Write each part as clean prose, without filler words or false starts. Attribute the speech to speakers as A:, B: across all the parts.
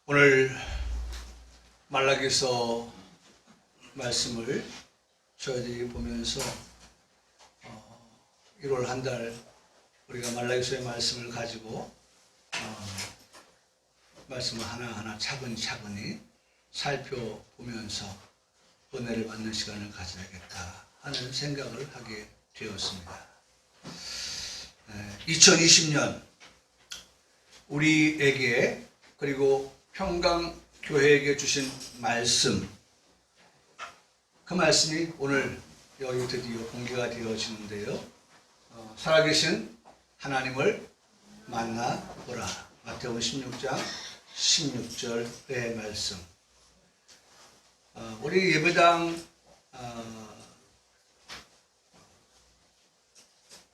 A: 오늘 말라기서 말씀을 저희들이 보면서 1월 한 달 우리가 말라기서의 말씀을 가지고 말씀을 하나하나 차근차근히 살펴보면서 은혜를 받는 시간을 가져야겠다 하는 생각을 하게 되었습니다. 2020년 우리에게 그리고 평강교회에게 주신 말씀, 그 말씀이 오늘 여기 드디어 공개가 되어지는데요. 살아계신 하나님을 만나보라. 마태복음 16장 16절의 말씀. 우리 예배당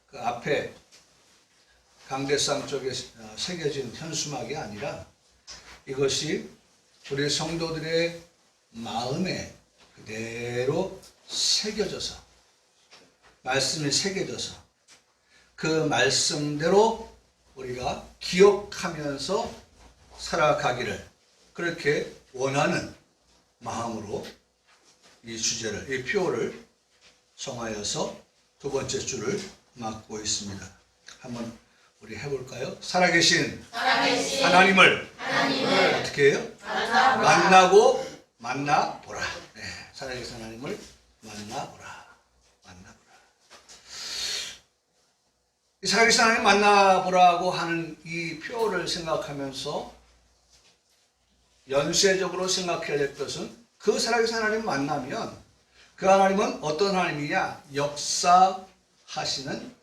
A: 그 앞에 강대상 쪽에 새겨진 현수막이 아니라 이것이 우리 성도들의 마음에 그대로 새겨져서, 말씀이 새겨져서 그 말씀대로 우리가 기억하면서 살아가기를 그렇게 원하는 마음으로 이 주제를, 이 표를 정하여서 두 번째 줄을 맡고 있습니다. 한번 우리 해볼까요? 살아계신 하나님을 어떻게 해요? 만나보라. 네, 살아계신 하나님을 만나보라. 이 살아계신 하나님 만나보라고 하는 이 표를 생각하면서 연쇄적으로 생각해야 될 것은, 그 살아계신 하나님 만나면 그 하나님은 어떤 하나님이냐? 역사하시는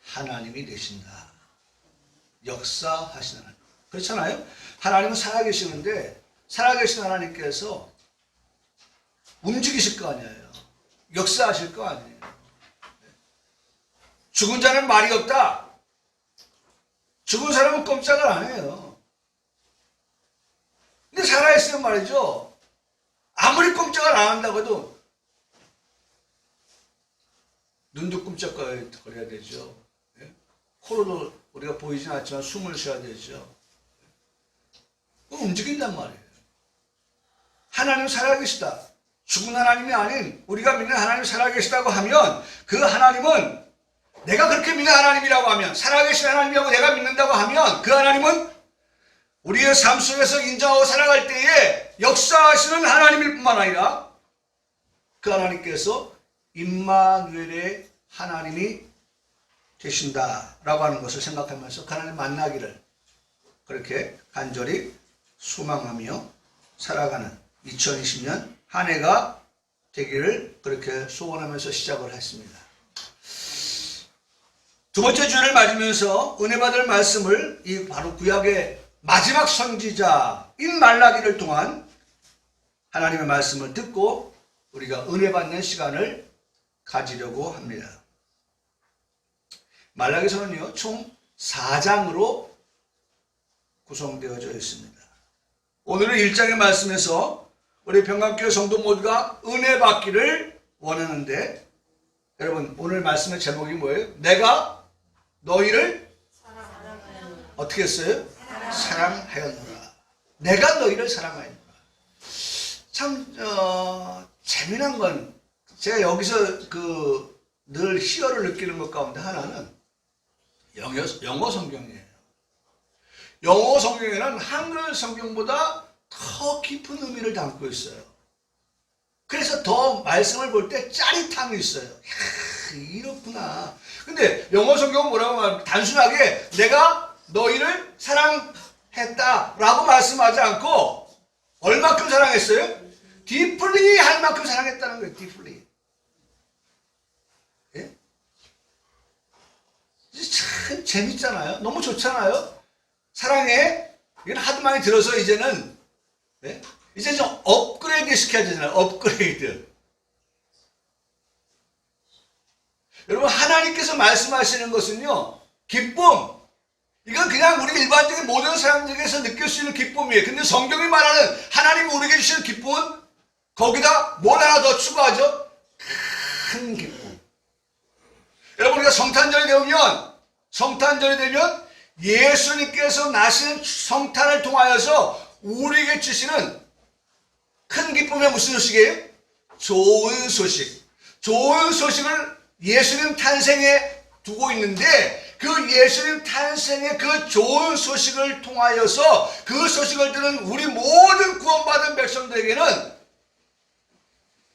A: 하나님이 되신다. 역사하시는 하나님. 그렇잖아요? 하나님은 살아계시는데 살아계신 하나님께서 움직이실 거 아니에요. 역사하실 거 아니에요. 죽은 자는 말이 없다. 죽은 사람은 꼼짝을 안 해요. 근데 살아있으면 말이죠. 아무리 꼼짝을 안 한다고 해도 눈도 끔찍거려야 되죠. 코로도 우리가 보이진 않지만 숨을 쉬어야 되죠. 움직인단 말이에요. 하나님 살아계시다. 죽은 하나님이 아닌 우리가 믿는 하나님 살아계시다고 하면, 그 하나님은 내가 그렇게 믿는 하나님이라고 하면, 살아계신 하나님이라고 내가 믿는다고 하면, 그 하나님은 우리의 삶 속에서 인정하고 살아갈 때에 역사하시는 하나님일 뿐만 아니라 그 하나님께서 임마누엘의 하나님이 되신다라고 하는 것을 생각하면서 그 하나님 만나기를 그렇게 간절히 소망하며 살아가는 2020년 한 해가 되기를 그렇게 소원하면서 시작을 했습니다. 두 번째 주를 맞으면서 은혜 받을 말씀을 이 바로 구약의 마지막 선지자인 말라기를 통한 하나님의 말씀을 듣고 우리가 은혜 받는 시간을 가지려고 합니다. 말라기서는요, 총 4장으로 구성되어져 있습니다. 오늘은 1장의 말씀에서 우리 평강교회 성도 모두가 은혜 받기를 원하는데, 여러분 오늘 말씀의 제목이 뭐예요? 내가 너희를 어떻게 했어요? 사랑하였노라. 내가 너희를 사랑하였노라. 참 재미난 건, 제가 여기서 늘 희열을 느끼는 것 가운데 하나는 영어 성경이에요. 영어 성경에는 한글 성경보다 더 깊은 의미를 담고 있어요. 그래서 더 말씀을 볼 때 짜릿함이 있어요. 이렇구나. 근데 영어 성경은 뭐라고 말합니까? 단순하게 내가 너희를 사랑했다라고 말씀하지 않고 얼마큼 사랑했어요? 디플리 할 만큼 사랑했다는 거예요. 디플리. 예? 참 재밌잖아요. 너무 좋잖아요. 사랑해. 이건 하도 많이 들어서 이제는, 네? 이제 좀 업그레이드 시켜야 되잖아요. 업그레이드. 여러분, 하나님께서 말씀하시는 것은요, 기쁨. 이건 그냥 우리 일반적인 모든 사람들에게서 느낄 수 있는 기쁨이에요. 근데 성경이 말하는 하나님이 우리에게 주시는 기쁨은 거기다 뭘 하나 더 추가하죠? 큰 기쁨. 여러분, 우리가 성탄절이 되면 예수님께서 나신 성탄을 통하여서 우리에게 주시는 큰 기쁨이 무슨 소식이에요? 좋은 소식. 좋은 소식을 예수님 탄생에 두고 있는데 그 예수님 탄생의 그 좋은 소식을 통하여서 그 소식을 들은 우리 모든 구원받은 백성들에게는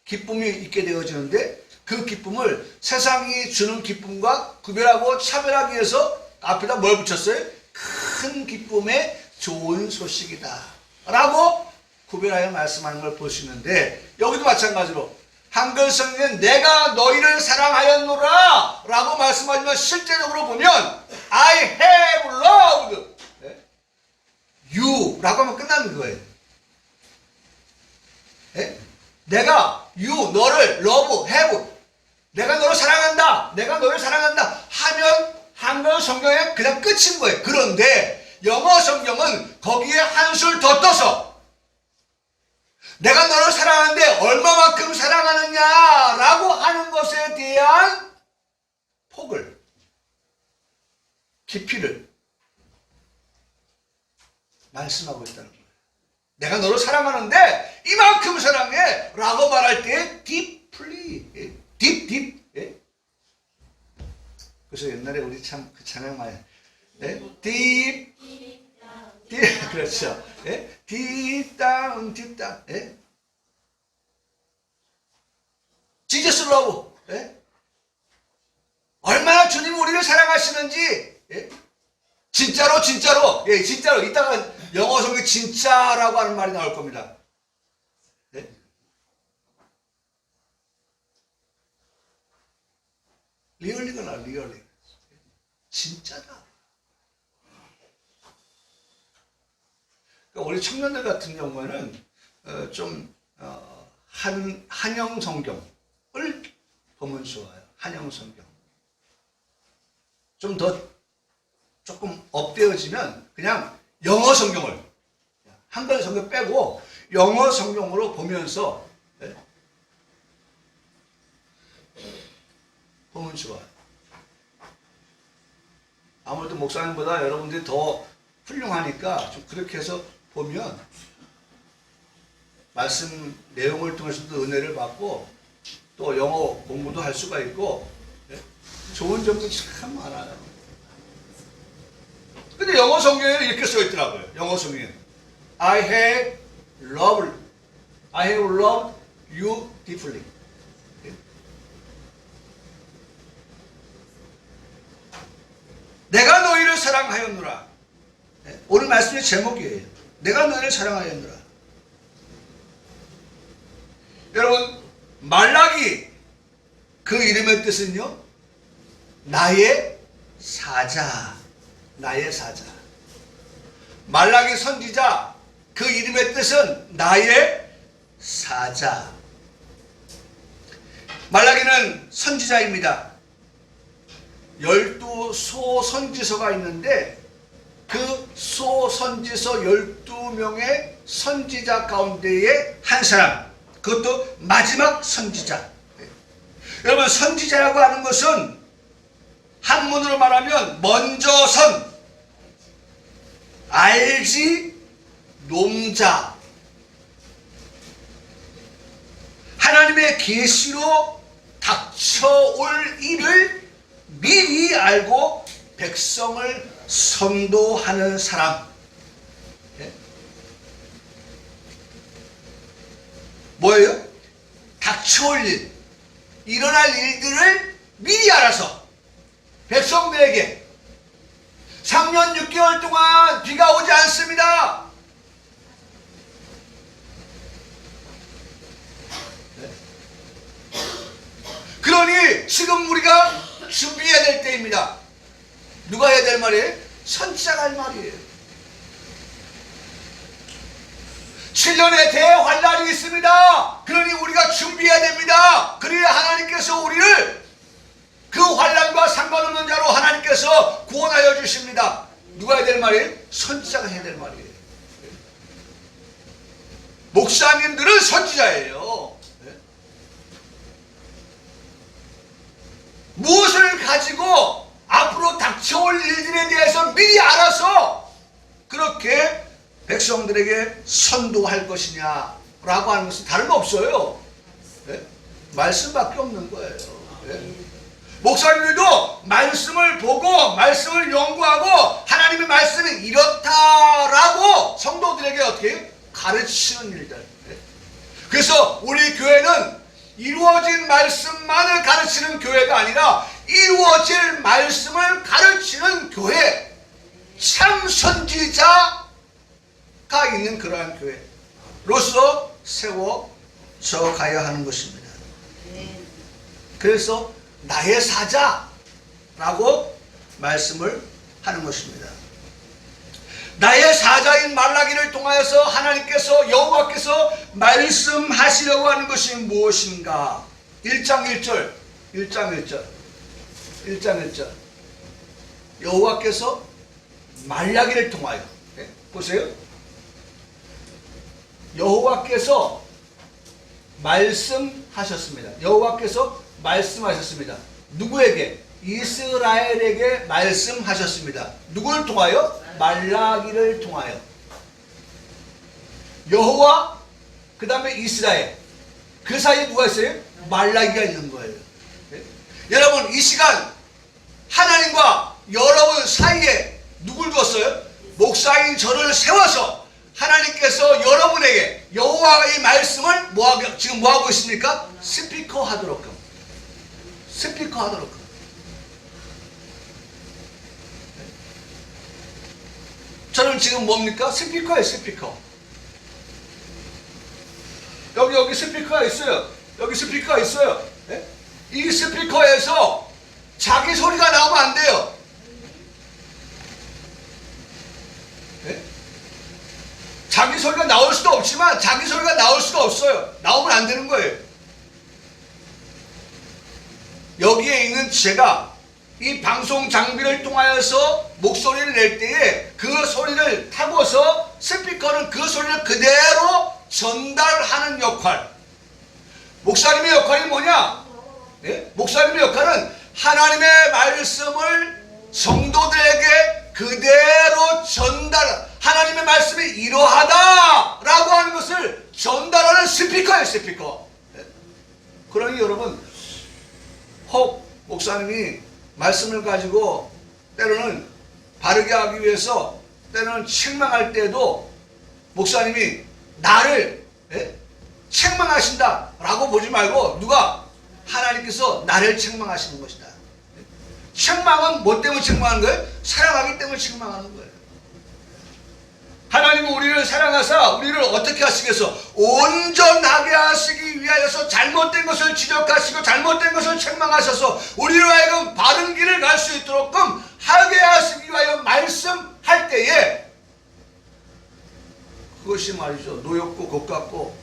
A: 기쁨이 있게 되어지는데 그 기쁨을 세상이 주는 기쁨과 구별하고 차별하기 위해서 앞에다 뭘 붙였어요? 큰 기쁨의 좋은 소식이다 라고 구별하여 말씀하는 걸 볼 수 있는데 여기도 마찬가지로 한글 성경은 내가 너희를 사랑하였노라 라고 말씀하지만 실제적으로 보면 I have loved you 라고 하면 끝나는 거예요. 내가 you 너를 love have 내가 너를 사랑한다 내가 너를 사랑한다 하면 한글 성경에 그냥 끝인 거예요. 그런데 영어 성경은 거기에 한술 더 떠서 내가 너를 사랑하는데 얼마만큼 사랑하느냐라고 하는 것에 대한 폭을, 깊이를 말씀하고 있다는 거예요. 내가 너를 사랑하는데 이만큼 사랑해 라고 말할 때 deeply, deep. 그래서 옛날에 우리 참 그 찬양 많이 deep 그렇죠. deep down. Jesus love. 얼마나 주님 우리를 사랑하시는지. 진짜로. 진짜로. 이따가 영어 성경 진짜라고 하는 말이 나올 겁니다. 리얼리가 리얼리. 진짜다. 우리 청년들 같은 경우에는 한영 성경을 보면 좋아요. 한영 성경. 조금 업되어지면 그냥 영어 성경을 한글 성경 빼고 영어 성경으로 보면서 보면 좋아요. 아무래도 목사님보다 여러분들이 더 훌륭하니까 좀 그렇게 해서 보면 말씀 내용을 통해서도 은혜를 받고 또 영어 공부도 할 수가 있고 좋은 점도 참 많아요. 근데 영어 성경에는 이렇게 써 있더라고요. 영어 성경에 I have loved you deeply. 내가 너희를 사랑하였노라. 오늘 말씀의 제목이에요. 내가 너희를 사랑하였노라. 여러분 말라기 그 이름의 뜻은요 나의 사자. 말라기 선지자 그 이름의 뜻은 나의 사자. 말라기는 선지자입니다. 12소 선지서가 있는데 그 소선지서 12명의 선지자 가운데의 한 사람, 그것도 마지막 선지자. 여러분 선지자라고 하는 것은 한문으로 말하면 먼저 선, 알지, 농자. 하나님의 계시로 닥쳐올 일을 미리 알고 백성을 선도하는 사람. 뭐예요? 닥쳐올 일, 일어날 일들을 미리 알아서 백성들에게 3년 6개월 동안 비가 오지 않습니다. 그러니 지금 우리가 준비해야 될 때입니다. 누가 해야 될 말이에요? 선지자가 할 말이에요. 7년의 대환란이 있습니다. 그러니 우리가 준비해야 됩니다. 그래야 하나님께서 우리를 그 환란과 상관없는 자로 하나님께서 구원하여 주십니다. 누가 해야 될 말이에요? 선지자가 해야 될 말이에요. 목사님들은 선지자예요. 무엇을 가지고 앞으로 닥쳐올 일들에 대해서 미리 알아서 그렇게 백성들에게 선도할 것이냐라고 하는 것은 다름없어요. 네? 말씀밖에 없는 거예요. 네? 목사님들도 말씀을 보고 말씀을 연구하고 하나님의 말씀이 이렇다라고 성도들에게 어떻게 가르치는 일들. 네? 그래서 우리 교회는 이루어진 말씀만을 가르치는 교회가 아니라 이루어질 말씀을 가르치는 교회, 참 선지자가 있는 그러한 교회로서 세워져 가야 하는 것입니다. 그래서 나의 사자라고 말씀을 하는 것입니다. 나의 사자인 말라기를 통하여서 하나님께서 여호와께서 말씀하시려고 하는 것이 무엇인가? 1장 1절 여호와께서 말라기를 통하여, 네? 보세요. 여호와께서 말씀하셨습니다. 여호와께서 말씀하셨습니다. 누구에게? 이스라엘에게 말씀하셨습니다. 누구를 통하여? 말라기를 통하여. 여호와, 그 다음에 이스라엘. 그 사이에 누가 있어요? 말라기가 있는 거예요. 네? 여러분, 이 시간 하나님과 여러분 사이에 누굴 뒀어요? 목사인 저를 세워서 하나님께서 여러분에게 여호와의 말씀을 지금 뭐하고 있습니까? 스피커 하도록. 저는 지금 뭡니까? 스피커예요, 스피커. 여기 스피커가 있어요. 여기 스피커가 있어요. 네? 이 스피커에서 자기 소리가 나오면 안 돼요. 네? 자기 소리가 나올 수도 없지만 자기 소리가 나올 수가 없어요. 나오면 안 되는 거예요. 여기에 있는 제가 이 방송 장비를 통하여서 목소리를 낼 때에 그 소리를 타고서 스피커는 그 소리를 그대로 전달하는 역할. 목사님의 역할이 뭐냐? 네? 목사님의 역할은 하나님의 말씀을 성도들에게 그대로 하나님의 말씀이 이러하다라고 하는 것을 전달하는 스피커예요, 스피커. 네? 그러니 여러분, 혹 목사님이 말씀을 가지고 때로는 바르게 하기 위해서 때로는 책망할 때도 목사님이 나를 책망하신다 라고 보지 말고 누가? 하나님께서 나를 책망하시는 것이다. 책망은 뭐 때문에 책망하는 거예요? 사랑하기 때문에 책망하는 거예요. 하나님은 우리를 사랑하사 우리를 어떻게 하시겠어? 온전하게 하시기 위하여서 잘못된 것을 지적하시고 잘못된 것을 책망하셔서 우리로 하여금 바른 길을 갈 수 있도록 하게 하시기 위하여 말씀할 때에 그것이 말이죠. 노엽고 고깝고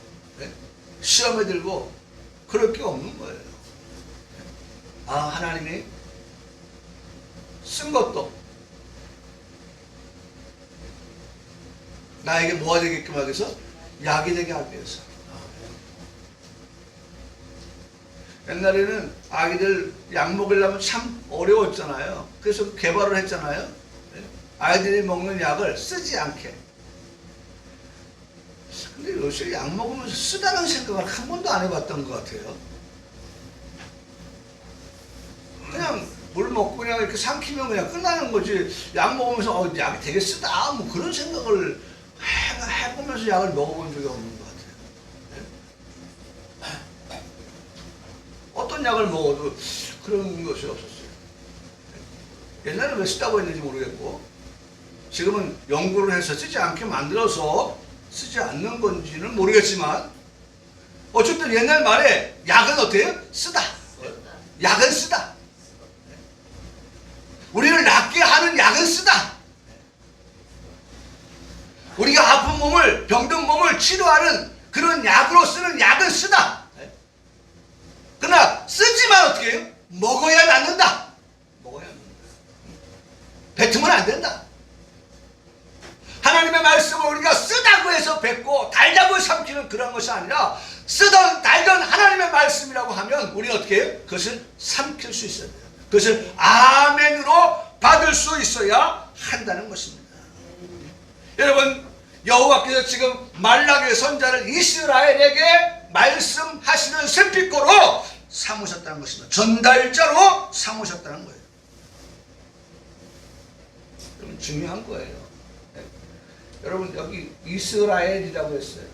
A: 시험에 들고 그럴 게 없는 거예요. 하나님이 쓴 것도 나에게 뭐가 되게끔 하기 위해서? 약이 되게 하기 위해서. 옛날에는 아기들 약 먹이려면 참 어려웠잖아요. 그래서 개발을 했잖아요. 아이들이 먹는 약을 쓰지 않게. 근데 요새 약 먹으면서 쓰다는 생각을 한 번도 안 해봤던 것 같아요. 그냥 물 먹고 그냥 이렇게 삼키면 그냥 끝나는 거지. 약 먹으면서 약이 되게 쓰다 뭐 그런 생각을 해보면서 약을 먹어본 적이 없는 것 같아요. 어떤 약을 먹어도 그런 것이 없었어요. 옛날에 왜 쓰다고 했는지 모르겠고 지금은 연구를 해서 쓰지 않게 만들어서 쓰지 않는 건지는 모르겠지만 어쨌든 옛날 말에 약은 어때요? 쓰다. 약은 쓰다. 우리를 낫게 하는 약은 쓰다. 우리가 아픈 몸을, 병든 몸을 치료하는 그런 약으로 쓰는 약은 쓰다. 그러나 쓰지만 어떻게 해요? 먹어야 낫는다. 먹어야 낫는다. 뱉으면 안 된다. 하나님의 말씀을 우리가 쓰다고 해서 뱉고 달다고 삼키는 그런 것이 아니라 쓰던 달던 하나님의 말씀이라고 하면 우리는 어떻게 해요? 그것을 삼킬 수 있어야 돼요. 그것을 아멘으로 받을 수 있어야 한다는 것입니다. 여러분, 여호와께서 지금 말라기의 선자를 이스라엘에게 말씀하시는 샘빛고로 삼으셨다는 것입니다. 전달자로 삼으셨다는 거예요. 여러분 중요한 거예요. 네. 여러분 여기 이스라엘이라고 했어요.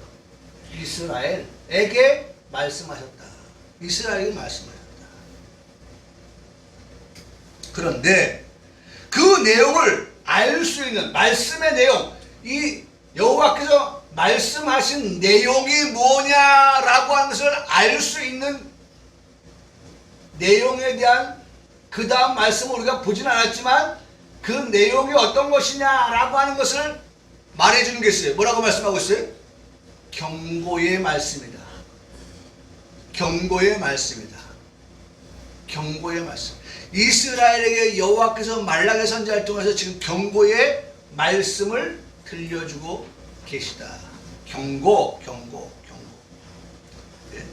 A: 이스라엘에게 말씀하셨다. 이스라엘에게 말씀하셨다. 그런데 그 내용을 알 수 있는 말씀의 내용, 이 여호와께서 말씀하신 내용이 뭐냐라고 하는 것을 알 수 있는 내용에 대한 그 다음 말씀을 우리가 보진 않았지만 그 내용이 어떤 것이냐라고 하는 것을 말해주는 게 있어요. 뭐라고 말씀하고 있어요? 경고의 말씀이다. 경고의 말씀이다. 경고의 말씀. 이스라엘에게 여호와께서 말라기 선지자를 통해서 지금 경고의 말씀을 들려주고 계시다. 경고. 예.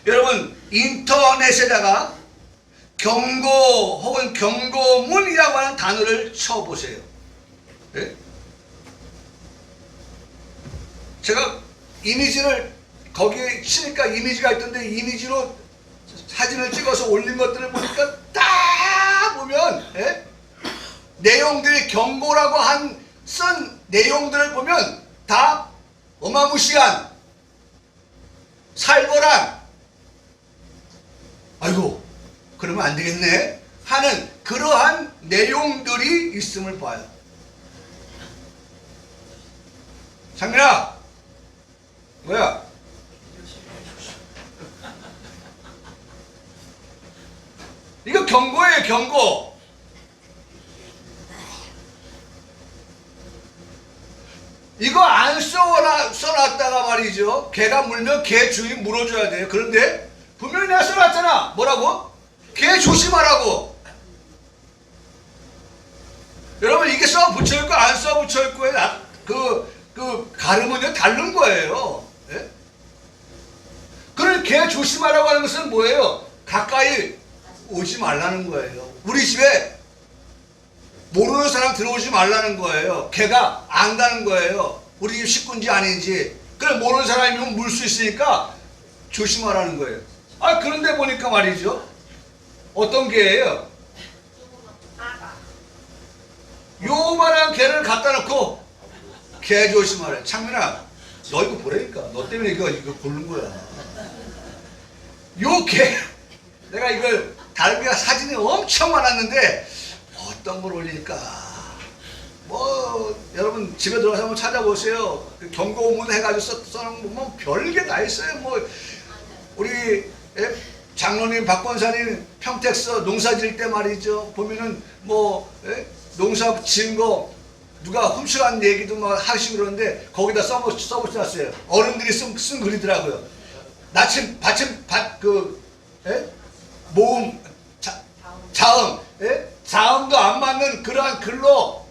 A: 여러분 인터넷에다가 경고 혹은 경고문이라고 하는 단어를 쳐보세요. 예? 제가 이미지를 거기에 치니까 이미지가 있던데 이미지로 사진을 찍어서 올린 것들을 보니까 딱 보면 예? 내용들이 경고라고 쓴 내용들을 보면 다 어마무시한 살벌한 아이고 그러면 안 되겠네 하는 그러한 내용들이 있음을 봐요. 장민아 뭐야? 이거 경고예요. 경고. 이거 안 써놨다가 말이죠. 개가 물면 개 주인 물어줘야 돼요. 그런데 분명히 내가 써놨잖아. 뭐라고? 개 조심하라고. 여러분 이게 써 붙여있고 안 써 붙여있고의 그 가름은요 다른 거예요. 예? 그럼 개 조심하라고 하는 것은 뭐예요? 가까이 오지 말라는 거예요. 우리 집에 모르는 사람 들어오지 말라는 거예요. 개가 안다는 거예요. 우리 집 식구인지 아닌지. 그래 모르는 사람이면 물 수 있으니까 조심하라는 거예요. 아 그런데 보니까 말이죠. 어떤 개예요? 요만한 개를 갖다 놓고 개 조심하래. 창민아 너 이거 보라니까. 너 때문에 이거 고른 거야. 요 개 내가 이걸 다른 개가 사진이 엄청 많았는데 어떤 걸 올릴까? 뭐 여러분 집에 들어가서 한번 찾아보세요. 그 경고문 해가지고 써놓은 거 보면 별게 다 있어요. 뭐 우리 장로님 박권사님 평택서 농사 지을 때 말이죠. 보면은 뭐 농사 지은 거 누가 훔쳐간 얘기도 막 하시고 그러는데 거기다 써붙여놨어요. 어른들이 쓴 글이더라고요. 모음 자음 자음도 안 맞는 그러한 글로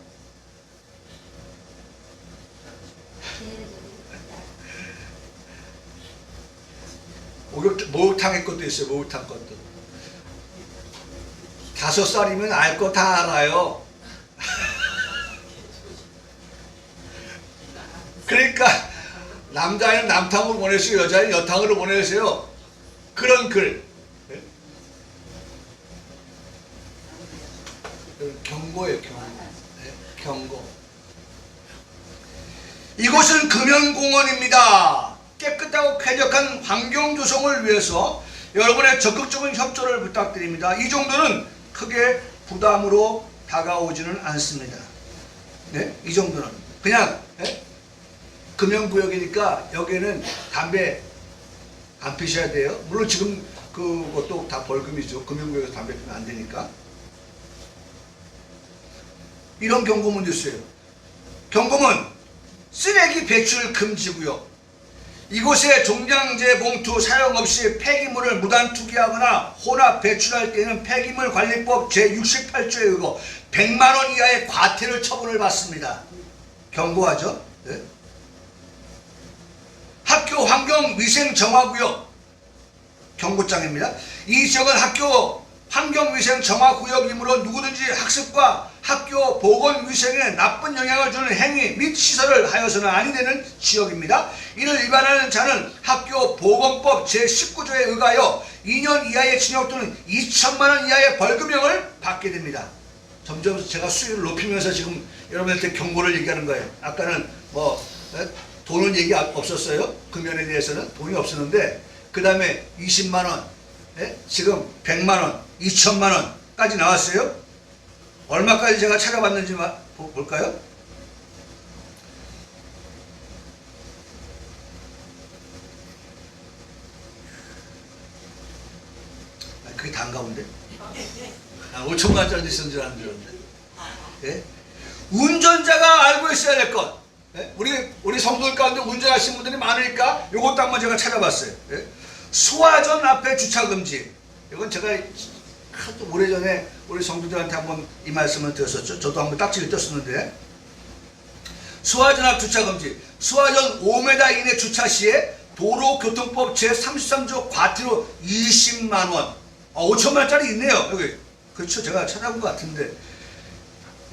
A: 목욕탕의 것도 있어요. 목욕탕 것도 5살이면 알 거 다 알아요. 그러니까 남자는 남탕으로 보내세요. 여자는 여탕으로 보내세요. 그런 글 경고예요. 경고. 이곳은 금연공원입니다. 깨끗하고 쾌적한 환경 조성을 위해서 여러분의 적극적인 협조를 부탁드립니다. 이 정도는 크게 부담으로 다가오지는 않습니다. 네? 이 정도는 그냥 금연구역이니까 여기에는 담배 안 피셔야 돼요. 물론 지금 그것도 다 벌금이죠. 금연구역에서 담배 피면 안 되니까. 이런 경고문도 있어요. 경고문 쓰레기 배출 금지구역. 이곳에 종량제 봉투 사용 없이 폐기물을 무단 투기하거나 혼합 배출할 때는 폐기물 관리법 제68조에 의거 100만원 이하의 과태료 처분을 받습니다. 경고하죠. 네. 학교 환경 위생 정화구역 경고장입니다. 이 지역은 학교 환경위생 정화구역이므로 누구든지 학습과 학교 보건위생에 나쁜 영향을 주는 행위 및 시설을 하여서는 아니 되는 지역입니다. 이를 위반하는 자는 학교 보건법 제19조에 의하여 2년 이하의 징역 또는 2천만 원 이하의 벌금형을 받게 됩니다. 점점 제가 수위를 높이면서 지금 여러분한테 경고를 얘기하는 거예요. 아까는 돈은 얘기 없었어요. 금연에 대해서는 돈이 없었는데 그 다음에 20만 원, 지금 100만 원, 2천만 원까지 나왔어요. 얼마까지 제가 찾아봤는지 볼까요? 그게 다인가 본데? 5천만 원짜리 있었는 줄 알았는데. 예? 운전자가 알고 있어야 될 것. 예? 우리 성도들 가운데 운전하시는 분들이 많으니까 요것도 한번 제가 찾아봤어요. 예? 소화전 앞에 주차 금지. 이건 제가 하도 오래전에 우리 성도들한테 한번 이 말씀을 드렸었죠. 저도 한번 딱지를 떴었는데, 소화전 앞 주차 금지. 소화전 5m 이내 주차 시에 도로교통법 제33조 과태료 20만 원. 5천만 원짜리 있네요. 여기. 그렇죠. 제가 찾아본 것 같은데.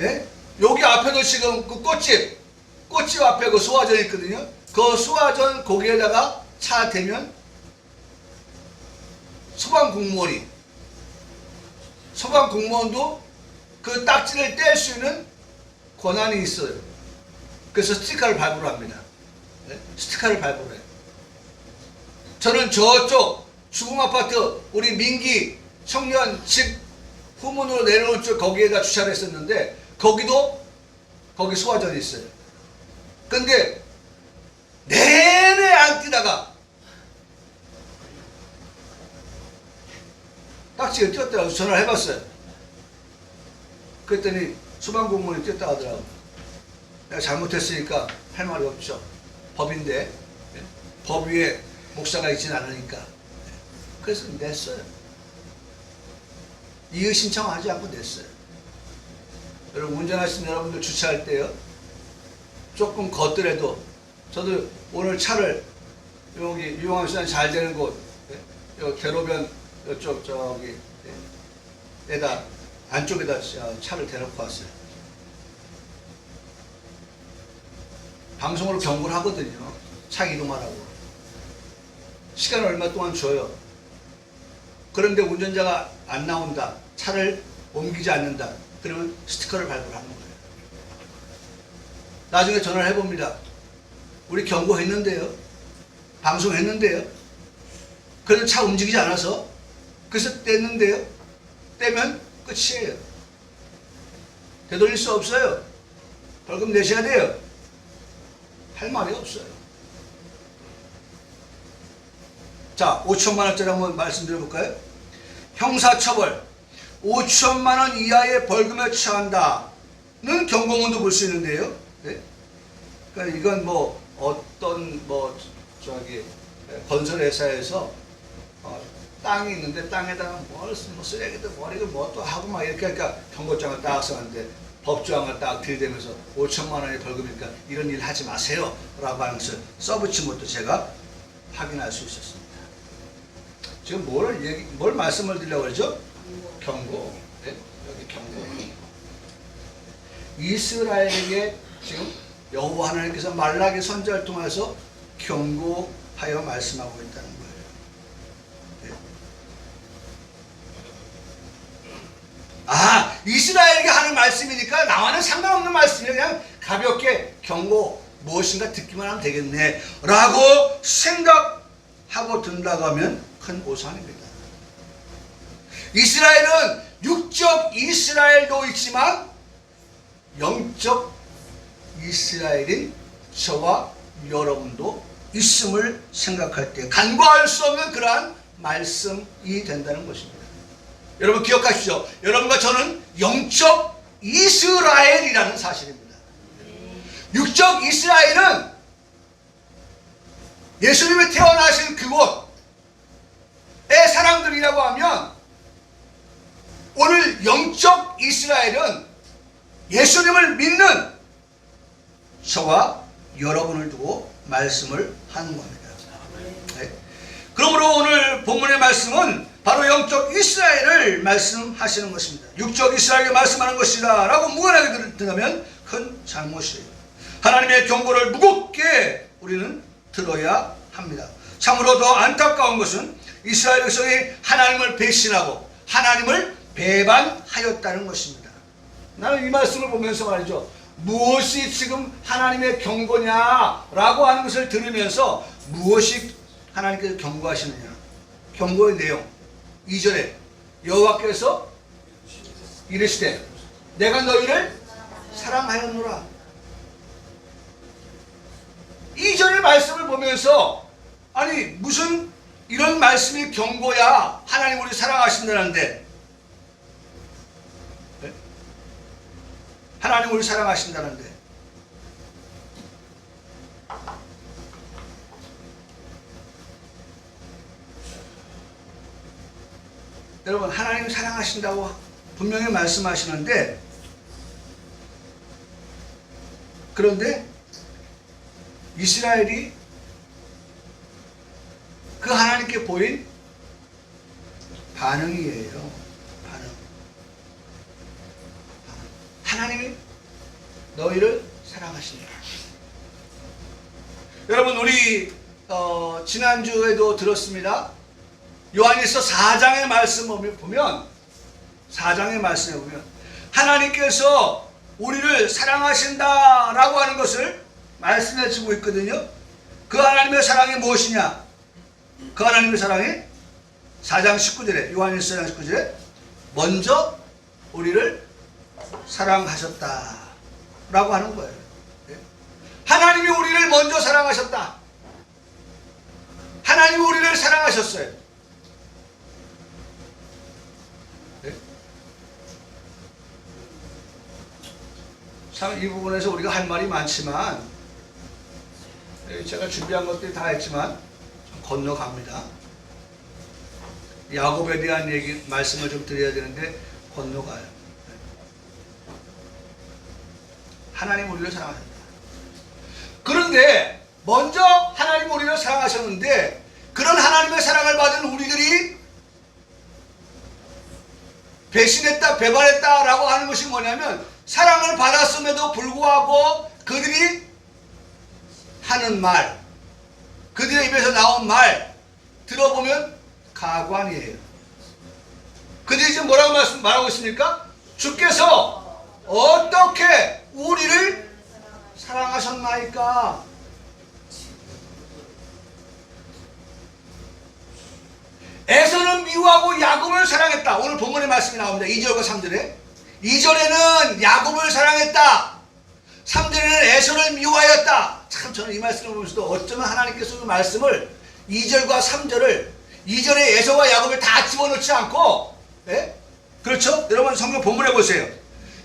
A: 예? 여기 앞에도 지금 그 꽃집 앞에 그 소화전이 있거든요. 그 소화전 거기에다가 차 대면 소방공무원도 그 딱지를 뗄 수 있는 권한이 있어요. 그래서 스티커를 발부합니다. 네? 스티커를 발부해요. 저는 저쪽 주공아파트 우리 민기 청년 집 후문으로 내려올 쪽 거기에다 주차를 했었는데 거기 소화전이 있어요. 근데 내내 안 뛰다가 딱지가 뛰었더라고. 전화를 해봤어요. 그랬더니 소방공무원이 뛰었다 하더라고. 내가 잘못했으니까 할 말이 없죠. 법인데 법 위에 목사가 있진 않으니까. 그래서 냈어요. 이의 신청하지 않고 냈어요. 여러분 운전하시는 여러분들 주차할 때요, 조금 걷더라도, 저도 오늘 차를 여기 유용한 수단 잘 되는 곳, 요 대로변 이쪽 저기 에다 안쪽에다 차를 대놓고 왔어요. 방송으로 경고를 하거든요. 차 이동하라고. 시간을 얼마 동안 줘요. 그런데 운전자가 안 나온다, 차를 옮기지 않는다, 그러면 스티커를 발부하는 거예요. 나중에 전화를 해봅니다. 우리 경고했는데요, 방송했는데요, 그래도 차 움직이지 않아서 그래서 뗐는데요. 떼면 끝이에요. 되돌릴 수 없어요. 벌금 내셔야 돼요. 할 말이 없어요. 자, 5천만 원짜리 한번 말씀드려볼까요? 형사처벌 5천만 원 이하의 벌금에 처한다는 경고문도 볼 수 있는데요. 네? 그러니까 이건 어떤 건설회사에서 땅이 있는데 땅에다가 쓰레기도 버리고 또 하고 막 이렇게 하니까 경고장을 딱 써놨는데 법조항을 딱 들이대면서 5천만 원의 벌금이니까 이런 일 하지 마세요 라고 하면서 써붙인 것도 제가 확인할 수 있었습니다. 지금 뭘 말씀을 드리려고 그러죠? 경고. 네? 여기 경고. 이스라엘에게 지금 여호와 하나님께서 말라기 선지자를 통해서 경고하여 말씀하고 있다는 거예요. 이스라엘에게 하는 말씀이니까 나와는 상관없는 말씀이에요. 그냥 가볍게 경고 무엇인가 듣기만 하면 되겠네 라고 생각하고 든다고 하면 큰 오산입니다. 이스라엘은 육적 이스라엘도 있지만 영적 이스라엘인 저와 여러분도 있음을 생각할 때 간과할 수 없는 그러한 말씀이 된다는 것입니다. 여러분 기억하시죠? 여러분과 저는 영적 이스라엘이라는 사실입니다. 육적 이스라엘은 예수님이 태어나신 그곳의 사람들이라고 하면, 오늘 영적 이스라엘은 예수님을 믿는 저와 여러분을 두고 말씀을 하는 겁니다. 네. 그러므로 오늘 본문의 말씀은 바로 영적 이스라엘을 말씀하시는 것입니다. 육적 이스라엘을 말씀하는 것이다 라고 무관하게 들으면 큰 잘못이에요. 하나님의 경고를 무겁게 우리는 들어야 합니다. 참으로 더 안타까운 것은 이스라엘 백성이 하나님을 배신하고 하나님을 배반하였다는 것입니다. 나는 이 말씀을 보면서 말이죠, 무엇이 지금 하나님의 경고냐라고 하는 것을 들으면서 무엇이 하나님께서 경고하시느냐, 경고의 내용 2절에 여호와께서 이르시되 내가 너희를 사랑하였노라. 2절의 말씀을 보면서 아니 무슨 이런 말씀이 경고야, 하나님 우리 사랑하신다는데, 네? 하나님 우리 사랑하신다는데 여러분, 하나님 사랑하신다고 분명히 말씀하시는데, 그런데 이스라엘이 그 하나님께 보인 반응이에요. 반응. 하나님이 너희를 사랑하신다. 여러분, 우리 지난주에도 들었습니다. 요한일서 4장의 말씀을 보면, 4장의 말씀에 보면 하나님께서 우리를 사랑하신다라고 하는 것을 말씀해 주고 있거든요. 그 하나님의 사랑이 무엇이냐? 그 하나님의 사랑이 4장 19절에, 요한일서 4장 19절에 먼저 우리를 사랑하셨다 라고 하는 거예요. 하나님이 우리를 먼저 사랑하셨다. 하나님이 우리를 사랑하셨어요. 참 이 부분에서 우리가 할 말이 많지만, 제가 준비한 것들이 다 했지만 건너갑니다. 야곱에 대한 말씀을 좀 드려야 되는데 건너가요. 하나님 우리를 사랑하셨다. 그런데 먼저 하나님 우리를 사랑하셨는데, 그런 하나님의 사랑을 받은 우리들이 배신했다, 배반했다 라고 하는 것이 뭐냐면, 사랑을 받았음에도 불구하고 그들이 하는 말, 그들의 입에서 나온 말 들어보면 가관이에요. 그들이 지금 뭐라고 말하고 있습니까? 주께서 어떻게 우리를 사랑하셨나이까? 에서는 미워하고 야곱을 사랑했다. 오늘 본문의 말씀이 나옵니다. 2절과 3절에. 2절에는 야곱을 사랑했다. 3절에는 에서를 미워하였다. 참 저는 이 말씀을 보면서도 어쩌면 하나님께서 그 말씀을 2절과 3절을 2절에 에서와 야곱을 다 집어넣지 않고, 네? 그렇죠? 여러분 성경 본문에 보세요.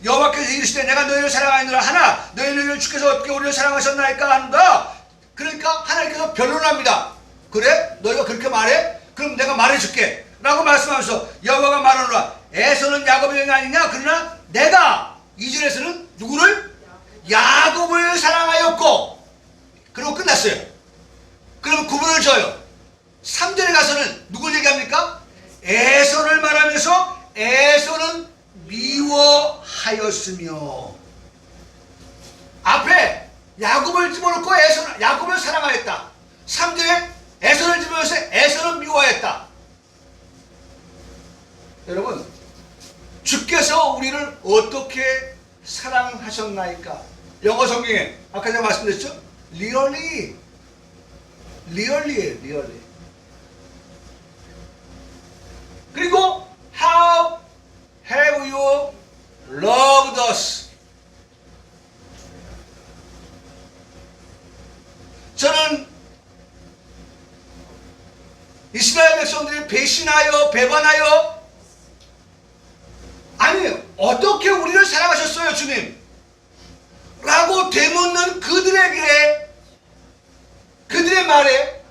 A: 여호와께서 이르시되 내가 너희를 사랑하느라 하나 너희를 주께서 어떻게 우리를 사랑하셨나이까 하는가. 그러니까 하나님께서 변론합니다. 그래? 너희가 그렇게 말해? 그럼 내가 말해줄게 라고 말씀하면서 여호와가 말하노라 에서는 야곱의 영이 아니냐. 그러나 내가 2절에서는 누구를? 야곱을 사랑하였고. 그리고 끝났어요. 그럼 구분을 져요. 3절에 가서는 누굴 얘기합니까? 에서를 말하면서 에서는 미워하였으며, 앞에 야곱을 집어넣고 야곱을 사랑하였다. 3절에 에서를 집어넣어서 에서는 미워하였다. 여러분, 주께서 우리를 어떻게 사랑하셨나이까? 영어 성경에 아까 제가 말씀드렸죠? Really, really. 그리고 How have you loved us? 저는 이스라엘 백성들이 배신하여 배반하여, 아니 어떻게 우리를 사랑하셨어요 주님? 라고 되묻는 그들의 말에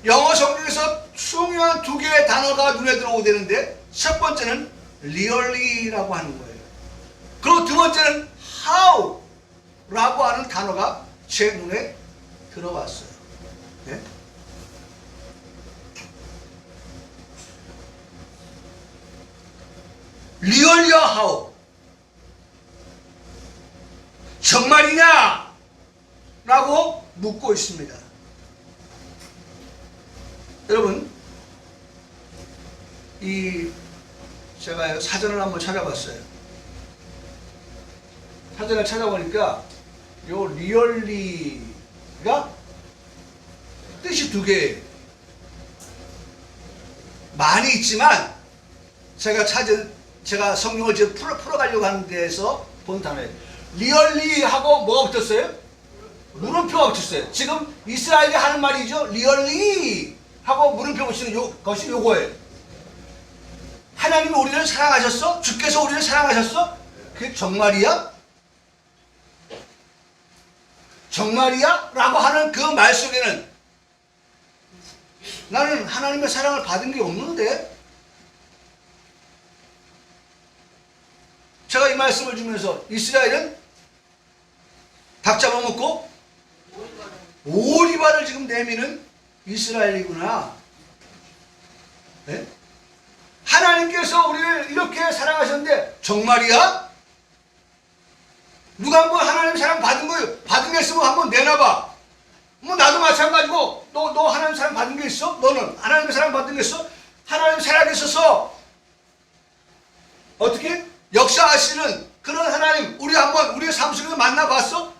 A: 영어 성경에서 중요한 두 개의 단어가 눈에 들어오되는데, 첫 번째는 really라고 하는 거예요. 그리고 두 번째는 how라고 하는 단어가 제 눈에 들어왔어요. 네? 리얼리아 하오? 정말이냐? 라고 묻고 있습니다. 여러분, 제가 사전을 한번 찾아봤어요. 사전을 찾아보니까 요 리얼리가 뜻이 두 개예요. 많이 있지만 제가 성경을 지금 풀어가려고 하는 데에서 본 단어예요. 리얼리하고 뭐가 붙었어요? 물음표가 붙었어요. 지금 이스라엘이 하는 말이죠. 리얼리하고 물음표 붙이는 것이 요거예요. 하나님이 우리를 사랑하셨어? 주께서 우리를 사랑하셨어? 그게 정말이야? 정말이야? 라고 하는 그 말 속에는 나는 하나님의 사랑을 받은 게 없는데, 제가 이 말씀을 주면서 이스라엘은 닭 잡아먹고 오리발을 지금 내미는 이스라엘이구나. 네? 하나님께서 우리를 이렇게 사랑하셨는데 정말이야? 누가 한번 하나님 사랑 받은 게 있으면 한번 내놔봐. 뭐 나도 마찬가지고 너 하나님 사랑 받은 게 있어? 너는 하나님의 사랑 받은 게 있어? 하나님 사랑에 있어서 어떻게 역사하시는 그런 하나님 우리 한번 우리의 삶 속에서 만나봤어?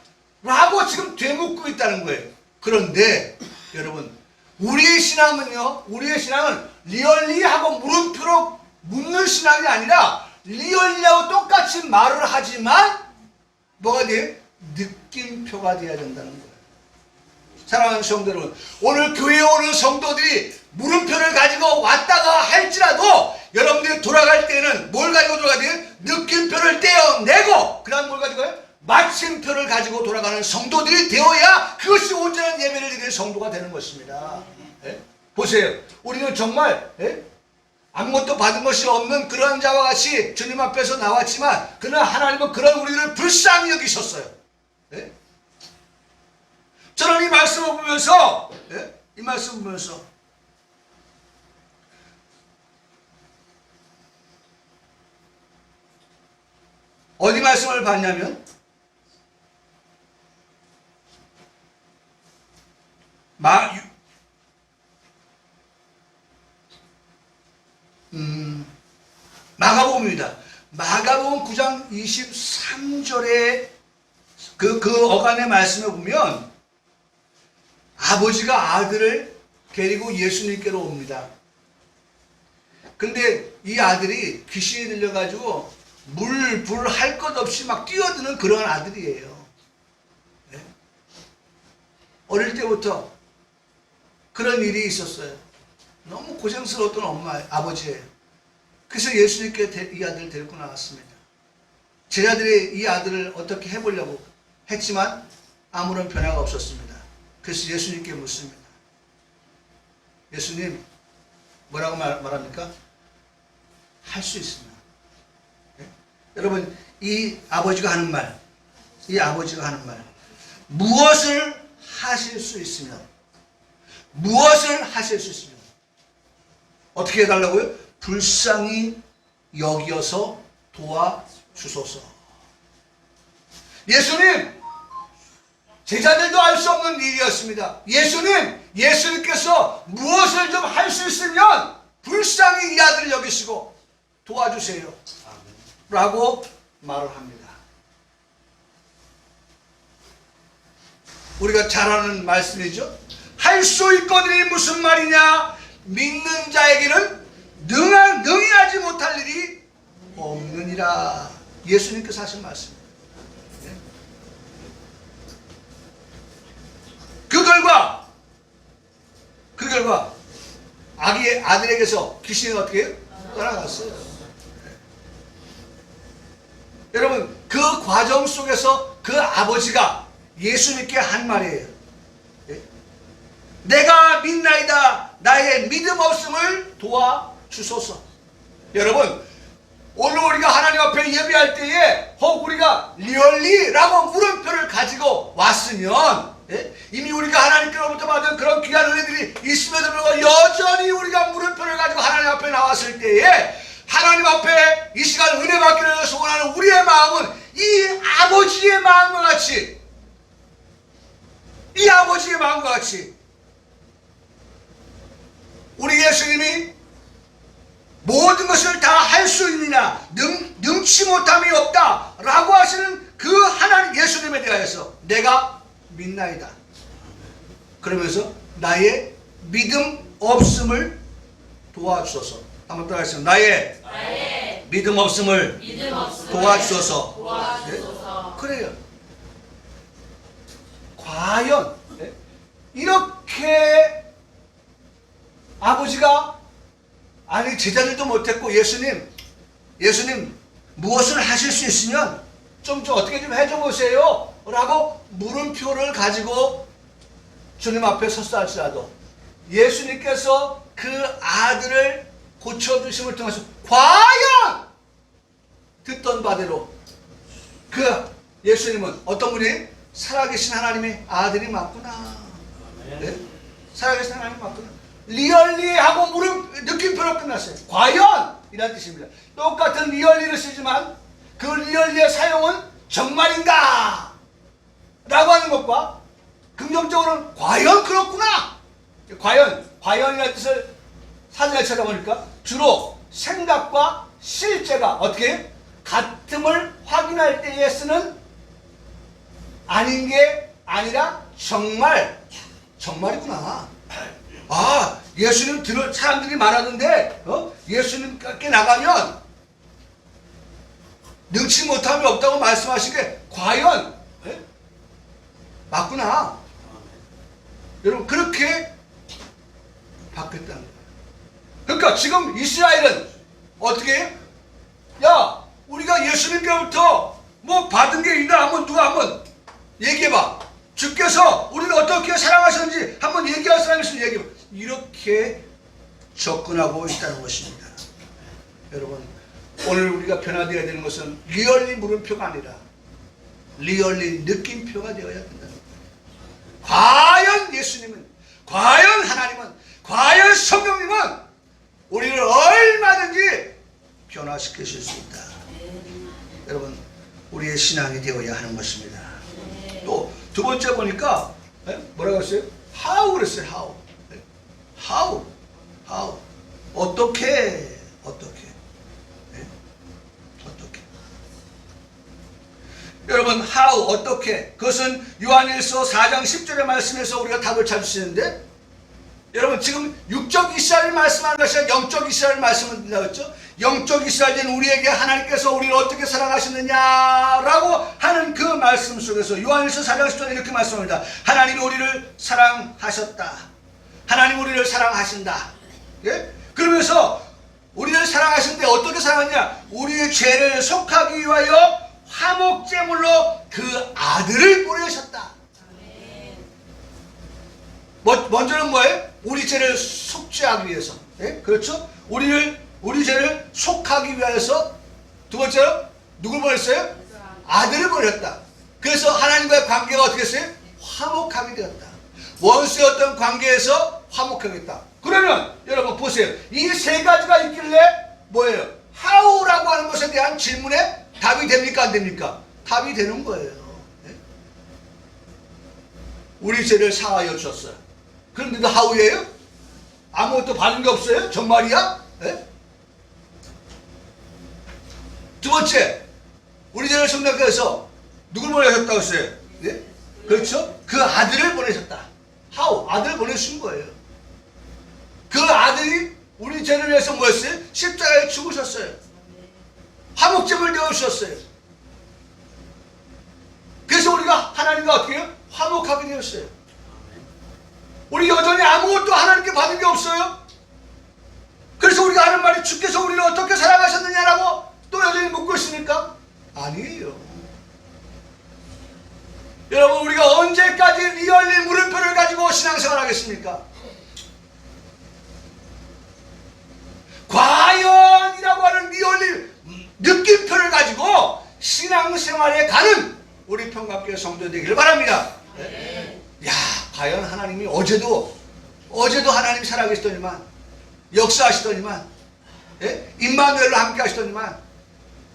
A: 라고 지금 되묻고 있다는 거예요. 그런데 여러분, 우리의 신앙은 리얼리하고 물음표로 묻는 신앙이 아니라 리얼리하고 똑같이 말을 하지만 뭐가 돼요? 느낌표가 돼야 된다는 거예요. 사랑하는 성도 여러분, 오늘 교회에 오는 성도들이 물음표를 가지고 왔다가 할지라도 여러분들이 돌아갈 때는 뭘 가지고 돌아가야 돼요? 느낌표를 떼어내고 그 다음 뭘 가지고요? 마침표를 가지고 돌아가는 성도들이 되어야 그것이 온전한 예배를 드리는 성도가 되는 것입니다. 예? 보세요. 우리는 정말 아무것도 받은 것이 없는 그런 자와 같이 주님 앞에서 나왔지만 그러나 하나님은 그런 우리를 불쌍히 여기셨어요. 예? 저는 이 말씀을 보면서 어디 말씀을 봤냐면 마가복음입니다. 마가복음 9장 23절에 그 어간의 말씀을 보면 아버지가 아들을 데리고 예수님께로 옵니다. 근데 이 아들이 귀신이 들려가지고 불 할 것 없이 막 뛰어드는 그런 아들이에요. 네? 어릴 때부터 그런 일이 있었어요. 너무 고생스러웠던 아버지예요. 그래서 예수님께 이 아들을 데리고 나왔습니다. 제자들이 이 아들을 어떻게 해보려고 했지만 아무런 변화가 없었습니다. 그래서 예수님께 묻습니다. 예수님, 뭐라고 말합니까? 할 수 있습니다. 네? 여러분, 이 아버지가 하는 말, 무엇을 하실 수 있으면, 무엇을 하실 수 있으면 어떻게 해달라고요? 불쌍히 여기어서 도와주소서. 예수님, 제자들도 알 수 없는 일이었습니다. 예수님께서 무엇을 좀 할 수 있으면 불쌍히 이 아들을 여기시고 도와주세요. 라고 말을 합니다. 우리가 잘 아는 말씀이죠. 할 수 있거든이 무슨 말이냐? 믿는 자에게는 능히 하지 못할 일이 없느니라. 예수님께서 하신 말씀입니다. 그 결과 아들에게서 귀신이 어떻게 해요? 떠나갔어요. 여러분, 그 과정 속에서 그 아버지가 예수님께 한 말이에요. 내가 믿나이다. 나의 믿음 없음을 도와주소서. 여러분, 오늘 우리가 하나님 앞에 예배할 때에 혹 우리가 리얼리라고 물음표를 가지고 왔으면 이미 우리가 하나님께로부터 받은 그런 귀한 은혜들이 있음에도 불구하고 여전히 우리가 물음표를 가지고 하나님 앞에 나왔을 때에 하나님 앞에 이 시간 은혜 받기를 소원하는 우리의 마음은 이 아버지의 마음과 같이, 이 아버지의 마음과 같이 우리 예수님이 모든 것을 다 할 수 있느냐, 능치 못함이 없다 라고 하시는 그 하나님 예수님에 대하여서 내가 믿나이다. 그러면서 나의 믿음 없음을 도와주소서. 한번 더 하겠습니다. 나의 믿음 없음을 도와주소서. 네? 그래요. 과연 이렇게 아버지가, 아니 제자들도 못했고 예수님 무엇을 하실 수 있으면 좀 어떻게 좀 해줘 보세요 라고 물음표를 가지고 주님 앞에 섰다 할지라도 예수님께서 그 아들을 고쳐주심을 통해서 과연 듣던 바대로 그 예수님은 어떤 분이 살아계신 하나님의 아들이 맞구나. 네? 살아계신 하나님이 맞구나. 리얼리하고 느낌표로 끝났어요. 과연 이란 뜻입니다. 똑같은 리얼리를 쓰지만 그 리얼리의 사용은 정말인가 라고 하는 것과 긍정적으로는 과연 그렇구나. 과연이라는 뜻을 사전에 찾아보니까 주로 생각과 실제가 어떻게 같음을 확인할 때에 쓰는 아닌 게 아니라 정말이구나. 아, 예수님 들을 사람들이 많았는데 예수님께 나가면 능치 못함이 없다고 말씀하신 게 과연 맞구나. 여러분 그렇게 바뀌었다는 거예요. 그러니까 지금 이스라엘은 어떻게 해요? 야, 우리가 예수님께부터 뭐 받은 게 있나 한번 누가 한번 얘기해봐. 주께서 우리를 어떻게 사랑하셨는지 한번 얘기할 사람이 있으면 얘기해봐. 이렇게 접근하고 있다는 것입니다. 여러분 오늘 우리가 변화되어야 되는 것은 리얼리 물음표가 아니라 리얼리 느낌표가 되어야 된다는 거예요. 과연 예수님은, 과연 하나님은, 과연 성령님은 우리를 얼마든지 변화시키실 수 있다. 여러분 우리의 신앙이 되어야 하는 것입니다. 또 두 번째 보니까 뭐라고 했어요? How 그랬어요. How. 어떻게. 여러분 how 어떻게, 그것은 요한일서 4장 10절의 말씀에서 우리가 답을 찾을 수 있는데, 여러분 지금 육적 이스라엘 말씀하는 것이 아니라 영적 이스라엘 말씀을 나왔죠. 영적 이스라엘은 우리에게 하나님께서 우리를 어떻게 사랑하셨느냐라고 하는 그 말씀 속에서 요한일서 4장 10절에 이렇게 말씀합니다. 하나님이 우리를 사랑하셨다. 하나님 우리를 사랑하신다. 예? 그러면서 우리를 사랑하신데 어떻게 사랑하냐? 우리의 죄를 속하기 위하여 화목제물로 그 아들을 보내셨다. 먼저는 뭐예요? 우리 죄를 속죄하기 위해서. 예? 그렇죠? 우리 죄를 속하기 위해서. 두 번째로 누굴 보냈어요? 아들을 보냈다. 그래서 하나님과의 관계가 어떻게 했어요? 화목하게 되었다. 원수였던 관계에서 화목하겠다. 그러면 여러분 보세요. 이 세 가지가 있길래 뭐예요? how라고 하는 것에 대한 질문에 답이 됩니까? 안 됩니까? 답이 되는 거예요. 네? 우리 죄를 사하여 주셨어요. 그런데도 how예요? 아무것도 받은 게 없어요? 정말이야? 네? 두 번째, 우리 죄를 성령께서 누굴 보내셨다고 했어요? 네? 그렇죠? 그 아들을 보내셨다. how, 아들을 보내신 거예요. 그 아들이 우리 죄를 위해서 뭐였어요? 십자가에 죽으셨어요. 화목제물 되어주셨어요. 그래서 우리가 하나님과 어떻게 해요? 화목하게 되었어요. 우리 여전히 아무것도 하나님께 받은 게 없어요. 그래서 우리가 하는 말이 주께서 우리를 어떻게 사랑하셨느냐라고 또 여전히 묻고 있습니까? 아니에요. 여러분 우리가 언제까지 리얼리 물음표를 가지고 신앙생활 하겠습니까? 과연이라고 하는 리얼리 느낌표를 가지고 신앙생활에 가는 우리 평갑교회 성도 되기를 바랍니다. 네. 야, 과연 하나님이 어제도 하나님 살아계시더니만, 역사하시더니만, 예? 임마누엘로 함께 하시더니만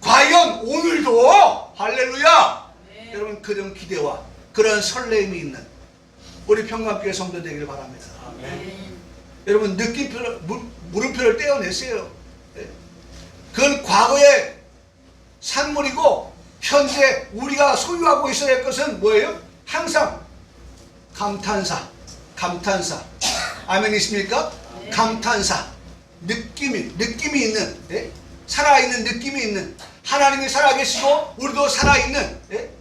A: 과연 오늘도 할렐루야 여러분 그런 기대와 그런 설렘이 있는 우리 평강교회 성도 되기를 바랍니다. 여러분 느낌표를 물음표를 떼어내세요. 예? 그건 과거의 산물이고 현재 우리가 소유하고 있어야 할 것은 뭐예요? 항상 감탄사 아멘이십니까? 감탄사 느낌이 있는 예? 살아있는 느낌이 있는 하나님이 살아계시고 우리도 살아있는 예?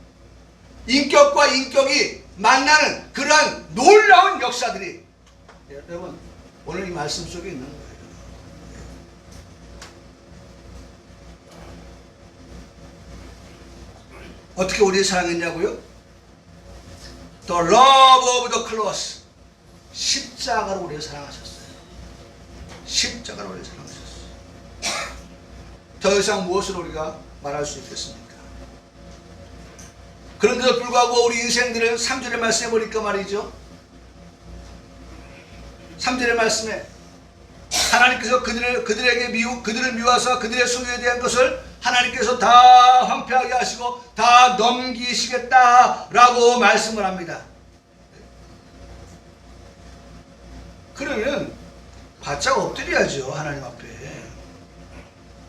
A: 인격과 인격이 만나는 그러한 놀라운 역사들이 여러분 오늘 이 말씀 속에 있는 거예요. 어떻게 우리를 사랑했냐고요? The love of the cross. 십자가로 우리를 사랑하셨어요. 십자가로 우리를 사랑하셨어요. 더 이상 무엇을 우리가 말할 수 있겠습니까? 그런데도 불구하고 우리 인생들은 3절의 말씀해 보니까 말이죠. 3절의 말씀에 하나님께서 그들을 미워서 그들의 소유에 대한 것을 하나님께서 다 황폐하게 하시고 다 넘기시겠다라고 말씀을 합니다. 그러면 바짝 엎드려야죠 하나님 앞에.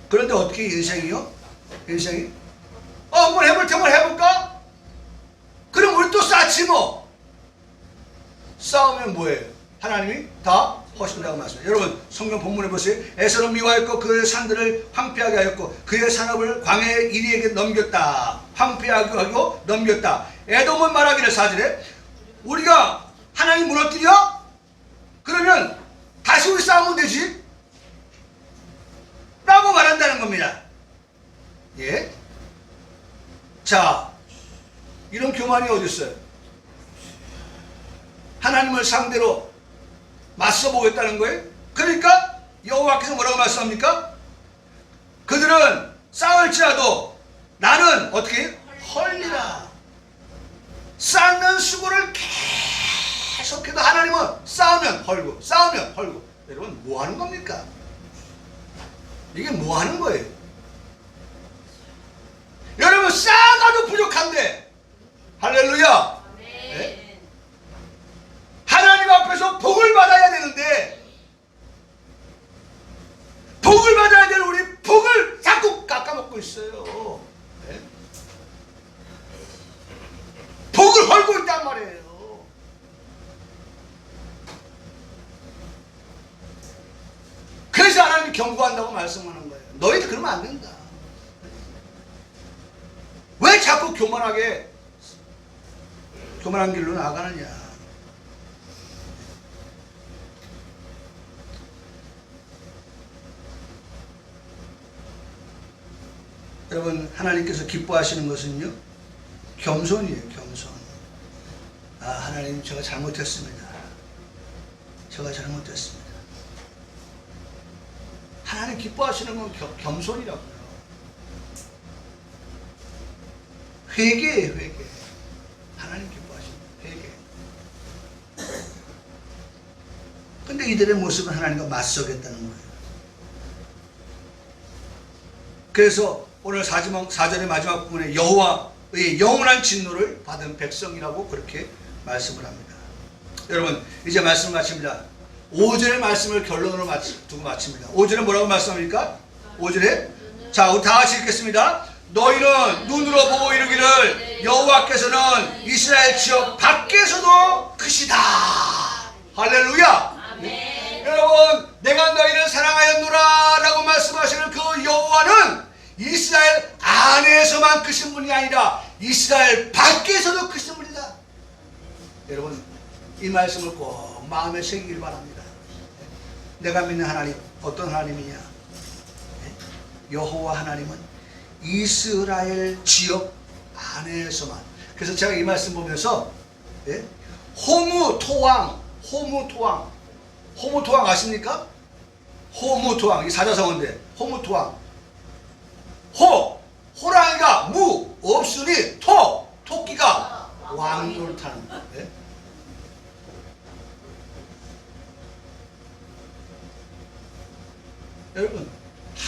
A: 그런데 어떻게 인생이요? 인생이 한번 해볼 테면 해볼까? 그럼 우리 또 싸치 뭐. 싸우면 뭐예요? 하나님이 다 허신다고 말씀해요. 여러분 성경 본문에 보세요. 에서는 미워하였고 그의 산들을 황폐하게 하였고 그의 산업을 광야의 이리에게 넘겼다. 황폐하게 하고 넘겼다. 에돔은 말하기를 4절에 우리가 하나님 무너뜨려? 그러면 다시 우리 싸우면 되지 라고 말한다는 겁니다. 예? 자, 이런 교만이 어디 있어요? 하나님을 상대로 맞서 보겠다는 거예요. 그러니까 여호와께서 뭐라고 말씀합니까? 그들은 싸울지라도 나는 어떻게 헐리라. 쌓는 수고를 계속해도 하나님은 싸우면 헐고 싸우면 헐고. 여러분 뭐 하는 겁니까? 이게 뭐 하는 거예요? 여러분 쌓아가도 부족한데 할렐루야. 네? 하나님 앞에서 복을 받아야 되는데 복을 받아야 될 우리 복을 자꾸 깎아먹고 있어요. 네? 복을 헐고 있단 말이에요. 그래서 하나님이 경고한다고 말씀하는 거예요. 너희들 그러면 안 된다. 왜 자꾸 교만한 길로 나아가느냐. 여러분 하나님께서 기뻐하시는 것은요 겸손이에요. 겸손. 하나님 제가 잘못했습니다. 하나님 기뻐하시는 건 겸손이라고요. 회개예요. 회개. 하나님 기뻐하시는 회개. 근데 이들의 모습은 하나님과 맞서겠다는 거예요. 그래서 오늘 4절의 마지막 부분에 여호와의 영원한 진노를 받은 백성이라고 그렇게 말씀을 합니다. 여러분 이제 말씀을 마칩니다. 5절의 말씀을 결론으로 두고 마칩니다. 5절에 뭐라고 말씀합니까? 5절에 자 우리 다 같이 읽겠습니다. 너희는 눈으로 보고 이르기를 여호와께서는 이스라엘 지역 밖에서도 크시다. 할렐루야. 아멘. 여러분 내가 너희를 사랑하였노라 라고 말씀하시는 그 여호와는 이스라엘 안에서만 크신 분이 아니라 이스라엘 밖에서도 크신 분이다. 여러분 이 말씀을 꼭 마음에 새기길 바랍니다. 내가 믿는 하나님 어떤 하나님이냐? 여호와 하나님은 이스라엘 지역 안에서만. 그래서 제가 이 말씀 보면서 호무토왕 아십니까? 호무토왕 이 사자성어인데 호무토왕. 호랑이가 무 없으니 토끼가 왕노를 타는 거예요. 여러분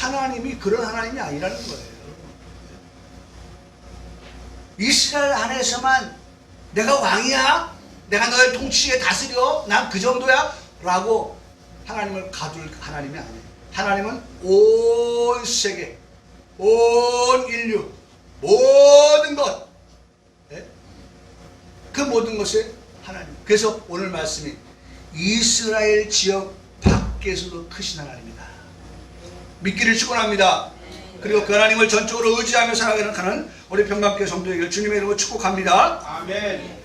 A: 하나님이 그런 하나님이 아니라는 거예요. 이스라엘 안에서만 내가 왕이야? 내가 너의 통치에 다스려? 난 그 정도야? 라고 하나님을 가둘 하나님이 아니에요. 하나님은 온 세계, 온 인류, 모든 것, 그 모든 것에 하나님. 그래서 오늘 말씀이 이스라엘 지역 밖에서도 크신 하나님이다. 믿기를 축원합니다. 그리고 그 하나님을 전적으로 의지하며 살아가는 우리 평강교회 성도에게 주님의 이름으로 축복합니다.
B: 아멘.